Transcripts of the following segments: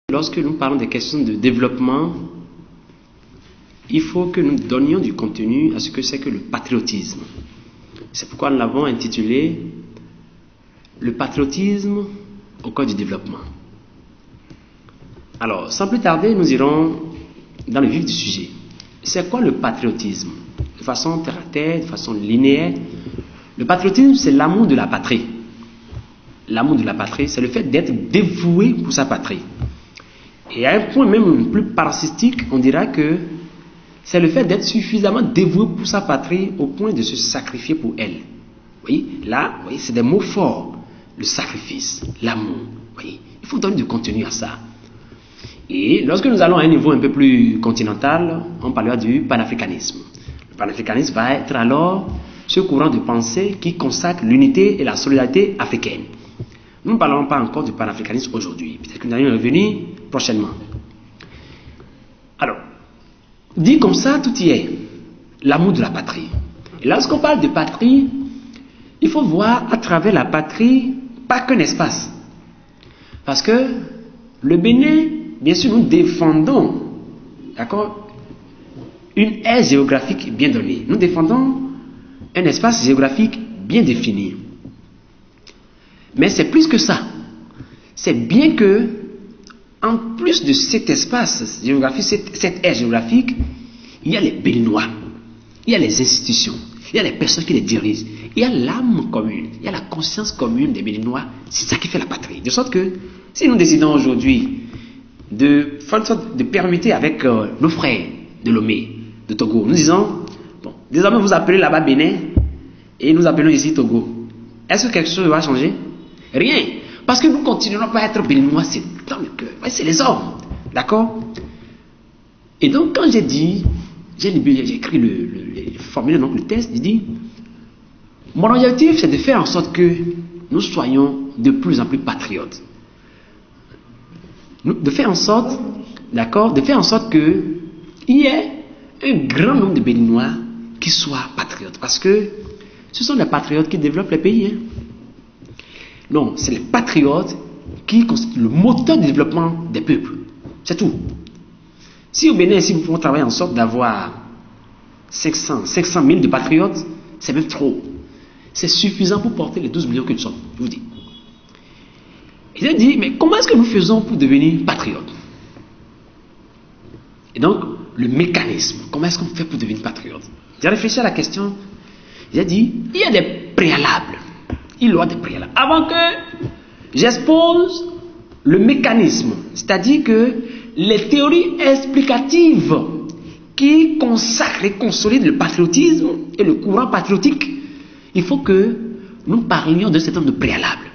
Lorsque nous parlons des questions de développement, il faut que nous donnions du contenu à ce que c'est que le patriotisme. C'est pourquoi nous l'avons intitulé « Le patriotisme au cœur du développement ». Alors, sans plus tarder, nous irons dans le vif du sujet. C'est quoi le patriotisme? De façon terre à terre, de façon linéaire. Le patriotisme, c'est l'amour de la patrie. L'amour de la patrie, c'est le fait d'être dévoué pour sa patrie. Et à un point même plus paroxystique, on dira que c'est le fait d'être suffisamment dévoué pour sa patrie au point de se sacrifier pour elle. Vous voyez, là, vous voyez, c'est des mots forts. Le sacrifice, l'amour. Vous voyez, il faut donner du contenu à ça. Et lorsque nous allons à un niveau un peu plus continental, on parlera du panafricanisme. Le panafricanisme va être alors ce courant de pensée qui consacre l'unité et la solidarité africaine. Nous ne parlerons pas encore du panafricanisme aujourd'hui. Peut-être que nous allons y revenir prochainement. Alors, dit comme ça, tout y est. L'amour de la patrie. Et lorsqu'on parle de patrie, il faut voir à travers la patrie pas qu'un espace. Parce que le Bénin, bien sûr, nous défendons, d'accord, une aire géographique bien donnée. Nous défendons un espace géographique bien défini. Mais c'est plus que ça. C'est bien que, en plus de cet espace géographique, cette aire géographique, il y a les Béninois, il y a les institutions, il y a les personnes qui les dirigent, il y a l'âme commune, il y a la conscience commune des Béninois. C'est ça qui fait la patrie. De sorte que, si nous décidons aujourd'hui de faire une sorte de permuter avec nos frères de Lomé, de Togo, nous disons, bon, désormais vous appelez là-bas Bénin et nous appelons ici Togo. Est-ce que quelque chose va changer? Rien. Parce que nous continuerons pas à être béninois, c'est dans le cœur. Ouais, c'est les hommes. D'accord? Et donc, quand j'ai dit, j'ai écrit le formulaire, donc le test, j'ai dit, mon objectif, c'est de faire en sorte que nous soyons de plus en plus patriotes. De faire en sorte, d'accord, de faire en sorte qu'il y ait un grand nombre de béninois qui soient patriotes. Parce que ce sont les patriotes qui développent les pays. Hein. Non, c'est les patriotes qui constituent le moteur de développement des peuples. C'est tout. Si au Bénin, si nous pouvons travailler en sorte d'avoir 500 000 de patriotes, c'est même trop. C'est suffisant pour porter les 12 millions que nous sommes, je vous dis. Et j'ai dit, mais comment est-ce que nous faisons pour devenir patriotes? Et donc, le mécanisme, comment est-ce qu'on fait pour devenir patriote? J'ai réfléchi à la question, j'ai dit, il y a des préalables. Il y a des préalables. Avant que j'expose le mécanisme, c'est-à-dire que les théories explicatives qui consacrent et consolident le patriotisme et le courant patriotique, il faut que nous parlions d'un certain nombre de préalables.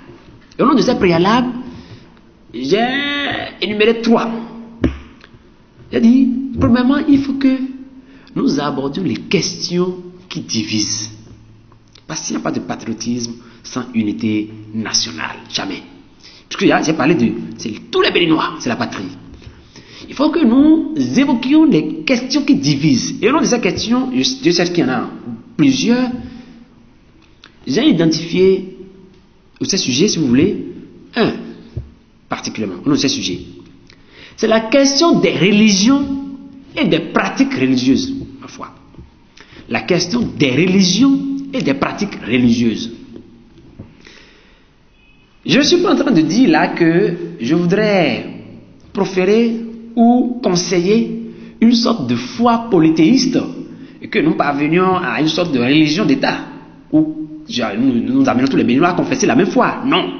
Et au nom de ces préalables, j'ai énuméré 3. J'ai dit, premièrement, il faut que nous abordions les questions qui divisent. Parce qu'il n'y a pas de patriotisme sans unité nationale. Jamais. Parce que j'ai parlé de tous les Béninois, c'est la patrie. Il faut que nous évoquions les questions qui divisent. Et au nom de ces questions, je sais qu'il y en a plusieurs. J'ai identifié ces sujets, si vous voulez, un particulièrement, au nom de ces sujets. C'est la question des religions et des pratiques religieuses, ma foi. La question des religions et des pratiques religieuses. Je ne suis pas en train de dire là que je voudrais proférer ou conseiller une sorte de foi polythéiste et que nous parvenions à une sorte de religion d'État où nous amenons tous les Béninois à confesser la même foi. Non.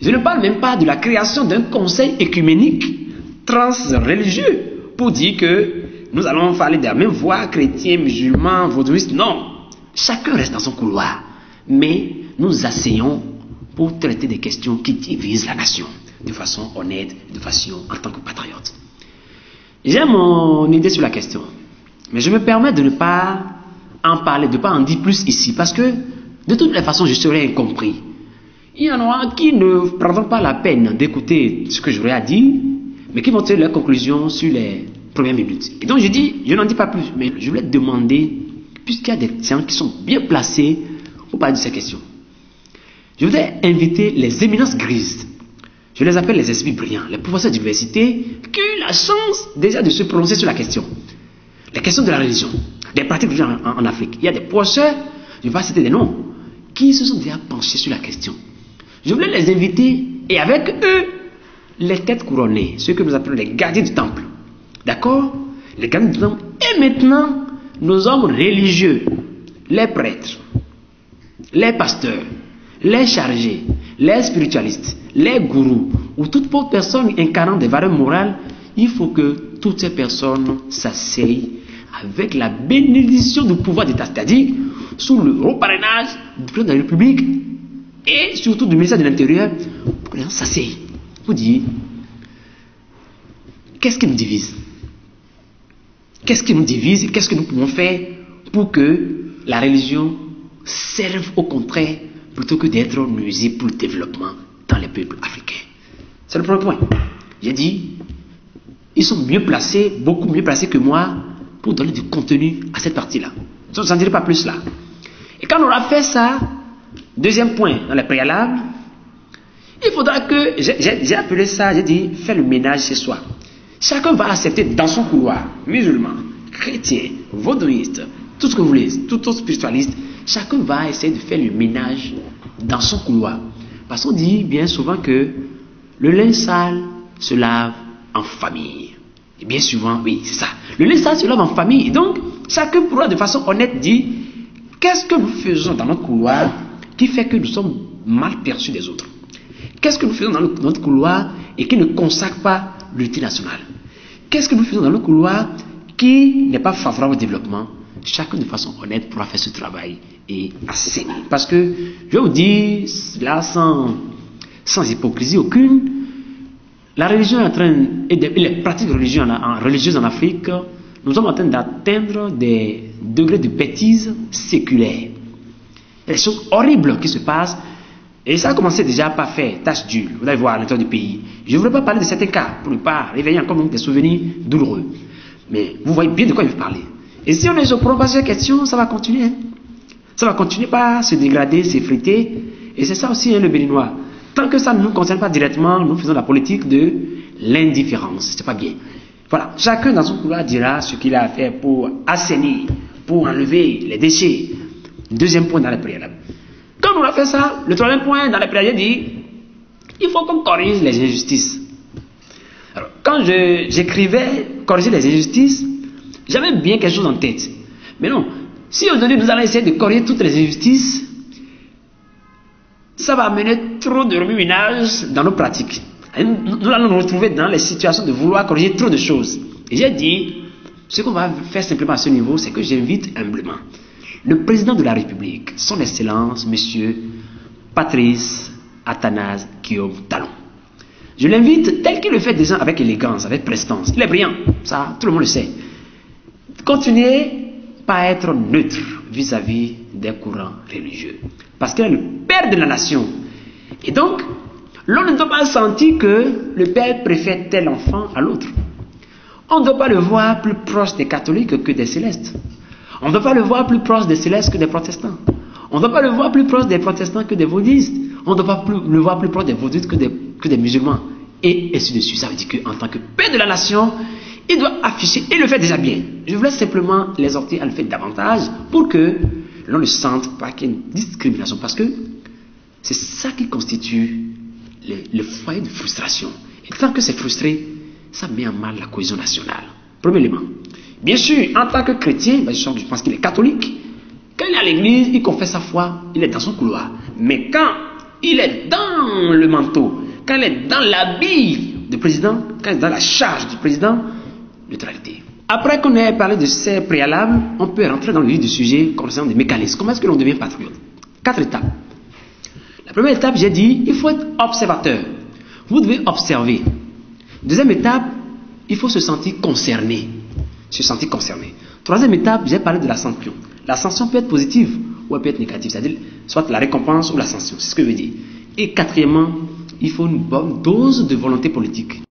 Je ne parle même pas de la création d'un conseil écuménique transreligieux pour dire que nous allons parler de la même voix, chrétiens, musulmans, vaudouistes. Non. Chacun reste dans son couloir. Mais nous asseyons pour traiter des questions qui divisent la nation de façon honnête, de façon en tant que patriote. J'ai mon idée sur la question. Mais je me permets de ne pas en parler, de ne pas en dire plus ici. Parce que de toutes les façons, je serai incompris. Il y en aura qui ne prendront pas la peine d'écouter ce que j'aurai à dire, mais qui vont tirer leurs conclusions sur les premières minutes. Et donc je dis, je n'en dis pas plus, mais je voulais demander, puisqu'il y a des gens qui sont bien placés pour parler de ces questions, je voudrais inviter les éminences grises Je les appelle les esprits brillants, les professeurs d'université qui ont eu la chance déjà de se prononcer sur la question. La question de la religion, des pratiques religieuses en Afrique. Il y a des professeurs, je ne vais pas citer des noms, qui se sont déjà penchés sur la question. Je voulais les inviter et avec eux, les têtes couronnées, ceux que nous appelons les gardiens du temple. D'accord? Les gardiens du temple. Et maintenant, nos hommes religieux, les prêtres, les pasteurs, les chargés, les spiritualistes, les gourous, ou toute personne incarnant des valeurs morales, il faut que toutes ces personnes s'asseyent avec la bénédiction du pouvoir d'État, c'est-à-dire sous le haut parrainage du président de la République et surtout du ministère de l'Intérieur, pour que les gens s'asseyent. Vous dites, qu'est-ce qui nous divise? Qu'est-ce qui nous divise et qu'est-ce que nous pouvons faire pour que la religion serve au contraire plutôt que d'être nuisible pour le développement dans les peuples africains? C'est le premier point. J'ai dit, ils sont mieux placés, beaucoup mieux placés que moi pour donner du contenu à cette partie-là. Je n'en dirai pas plus là. Et quand on aura fait ça, deuxième point dans les préalables, il faudra que, j'ai appelé ça, j'ai dit, faire le ménage chez soi. Chacun va accepter dans son couloir, musulman, chrétien, vaudouiste, tout ce que vous voulez, tout autre spiritualiste, chacun va essayer de faire le ménage dans son couloir. Parce qu'on dit bien souvent que le linge sale se lave en famille. Et bien souvent, oui, c'est ça. Le linge sale se lave en famille. Et donc, chacun pourra de façon honnête dire, qu'est-ce que nous faisons dans notre couloir qui fait que nous sommes mal perçus des autres? Qu'est-ce que nous faisons dans notre couloir et qui ne consacre pas l'unité nationale? Qu'est-ce que nous faisons dans notre couloir qui n'est pas favorable au développement? Chacun de façon honnête pourra faire ce travail et assainir. Parce que, je vais vous dire, là, sans hypocrisie aucune, la religion est en train, et les pratiques religieuses en Afrique, nous sommes en train d'atteindre des degrés de bêtise séculaire. Il y a des choses horribles qui se passent. Et ça a commencé déjà par faire tâche dure. Vous allez voir à l'intérieur du pays. Je ne voudrais pas parler de certains cas pour ne pas réveiller encore des souvenirs douloureux. Mais vous voyez bien de quoi je veux parler. Et si on ne se prend pas cette question, ça va continuer. Hein. Ça va continuer par se dégrader, s'effriter. Et c'est ça aussi hein, le béninois. Tant que ça ne nous concerne pas directement, nous faisons la politique de l'indifférence. C'est pas bien. Voilà. Chacun dans son couloir dira ce qu'il a à faire pour assainir, pour enlever les déchets. Deuxième point dans la prière. Quand on a fait ça, le troisième point dans la prière dit, il faut qu'on corrige les injustices. Alors, quand j'écrivais corriger les injustices, j'avais bien quelque chose en tête. Mais non, si aujourd'hui nous allons essayer de corriger toutes les injustices, ça va amener trop de remue-ménage dans nos pratiques. Et nous allons nous retrouver dans les situations de vouloir corriger trop de choses. Et j'ai dit, ce qu'on va faire simplement à ce niveau, c'est que j'invite humblement le président de la République, son Excellence, Monsieur Patrice Athanase Guillaume Talon. Je l'invite, tel qu'il le fait déjà avec élégance, avec prestance. Il est brillant, ça, tout le monde le sait. Continuez par être neutre vis-à-vis des courants religieux. Parce qu'il est le père de la nation. Et donc, l'on ne doit pas sentir que le père préfère tel enfant à l'autre. On ne doit pas le voir plus proche des catholiques que des célestes. On ne doit pas le voir plus proche des célestes que des protestants. On ne doit pas le voir plus proche des protestants que des vaudistes. On ne doit pas le voir plus proche des vaudistes que des musulmans. Et ainsi de suite. Ça veut dire qu'en tant que père de la nation, il doit afficher, et le fait déjà bien. Je voulais simplement les exhorter à le faire davantage pour que l'on ne sente pas qu'il y ait une discrimination. Parce que c'est ça qui constitue le foyer de frustration. Et tant que c'est frustré, ça met en mal la cohésion nationale. Premier élément. Bien sûr, en tant que chrétien, je pense qu'il est catholique. Quand il est à l'église, il confesse sa foi, il est dans son couloir. Mais quand il est dans le manteau, quand il est dans l'habit du président, quand il est dans la charge du président, neutralité. Après qu'on ait parlé de ces préalables, on peut rentrer dans le vif du sujet concernant des mécanismes. Comment est-ce que l'on devient patriote? 4 étapes. La première étape, j'ai dit, il faut être observateur. Vous devez observer. Deuxième étape, il faut se sentir concerné. Se sentir concerné. Troisième étape, j'ai parlé de la sanction. La sanction peut être positive ou elle peut être négative, c'est-à-dire soit la récompense ou la sanction. C'est ce que je veux dire. Et quatrièmement, il faut une bonne dose de volonté politique.